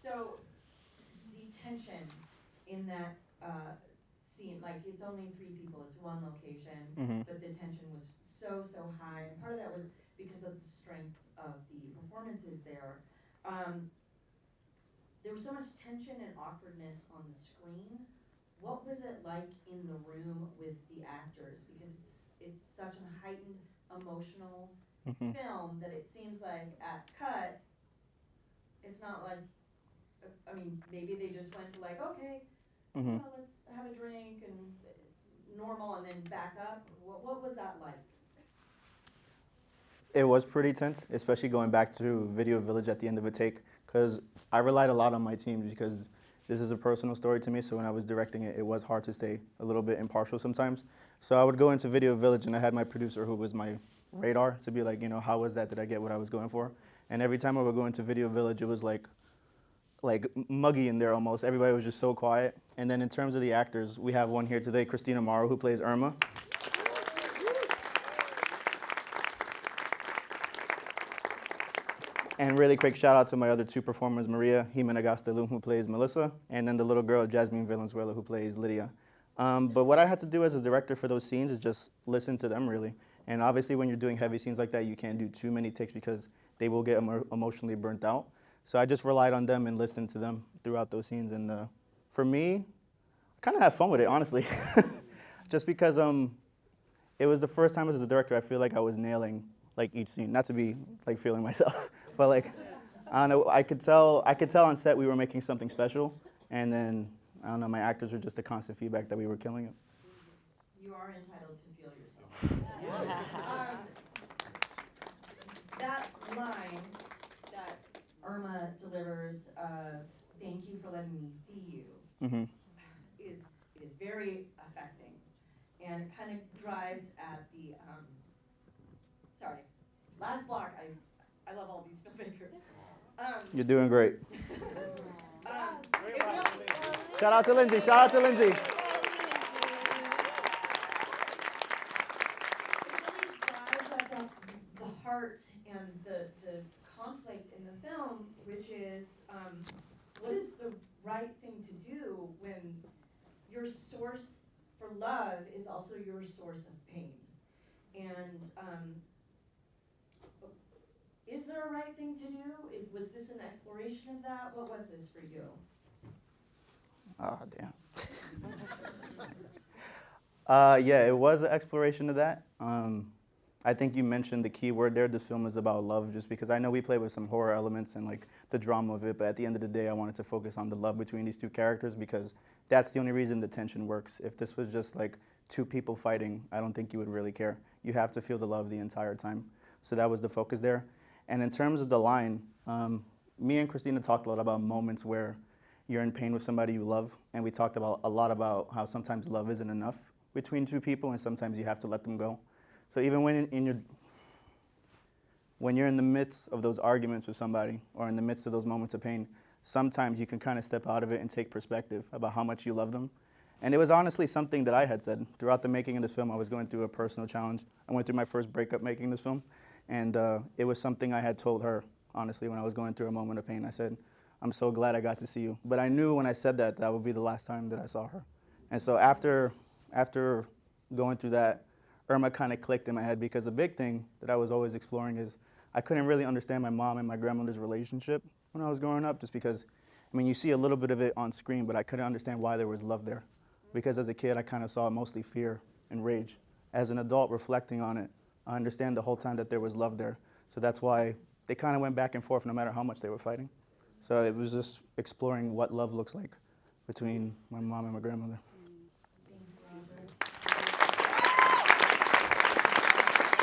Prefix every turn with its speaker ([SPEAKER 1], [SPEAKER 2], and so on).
[SPEAKER 1] So the tension in that scene, like it's only 3 people, it's one location, but the tension was so high, and part of that was because of the strength of the performances there. There was so much tension and awkwardness on the screen. What was it like in the room with the actors? Because it's such a heightened emotional film that it seems like at cut, it's not like, I mean, maybe they just went to like, okay, well, let's have a drink and normal and then back up. What was that like?
[SPEAKER 2] It was pretty tense, especially going back to Video Village at the end of a take, because I relied a lot on my team because this is a personal story to me, so when I was directing it, it was hard to stay a little bit impartial sometimes. So I would go into Video Village and I had my producer who was my radar to be like, you know, how was that? Did I get what I was going for? And every time I would go into Video Village, it was like muggy in there almost. Everybody was just so quiet. And then in terms of the actors, we have one here today, Christina Morrow, who plays Irma. And really quick shout out to my other 2 performers, Maria Jimena Gastelum, who plays Melissa, and then the little girl, Jasmine Valenzuela, who plays Lydia. But what I had to do as a director for those scenes is just listen to them, really. And obviously when you're doing heavy scenes like that, you can't do too many takes because they will get emotionally burnt out. So I just relied on them and listened to them throughout those scenes. And for me, I kind of had fun with it, honestly. Just because it was the first time as a director I feel like I was nailing like each scene. Not to be like feeling myself, but like, I don't know, I could tell on set we were making something special. And then, I don't know, my actors were just a constant feedback that we were killing it.
[SPEAKER 1] You are entitled to feel yourself. That line that Irma delivers, "Thank you for letting me see you," is very affecting, and it kind of drives at the sorry, last block. I love all these filmmakers.
[SPEAKER 2] You're doing great.
[SPEAKER 1] It really,
[SPEAKER 2] Shout out to Lindsay. Shout out to Lindsay.
[SPEAKER 1] it really drives at the heart and the conflict in the film, which is what is the right thing to do when your source for love is also your source of pain? And is there a right thing to do? Was this an exploration of that? What was this for you?
[SPEAKER 2] Oh, damn. Yeah, it was an exploration of that. I think you mentioned the key word there. This film is about love, just because I know we play with some horror elements and like the drama of it, but at the end of the day, I wanted to focus on the love between these 2 characters because that's the only reason the tension works. If this was just like 2 people fighting, I don't think you would really care. You have to feel the love the entire time. So that was the focus there. And in terms of the line, me and Christina talked a lot about moments where you're in pain with somebody you love, and we talked a lot about how sometimes love isn't enough between 2 people, and sometimes you have to let them go. So even when you're in the midst of those arguments with somebody, or in the midst of those moments of pain, sometimes you can kind of step out of it and take perspective about how much you love them. And it was honestly something that I had said throughout the making of this film. I was going through a personal challenge. I went through my first breakup making this film, and it was something I had told her, honestly, when I was going through a moment of pain. I said, I'm so glad I got to see you. But I knew when I said that, that would be the last time that I saw her. And so after going through that, Irma kind of clicked in my head, because the big thing that I was always exploring is I couldn't really understand my mom and my grandmother's relationship when I was growing up, just because, I mean, you see a little bit of it on screen, but I couldn't understand why there was love there. Because as a kid, I kind of saw mostly fear and rage. As an adult reflecting on it, I understand the whole time that there was love there. So that's why they kind of went back and forth no matter how much they were fighting. So it was just exploring what love looks like between my mom and my grandmother.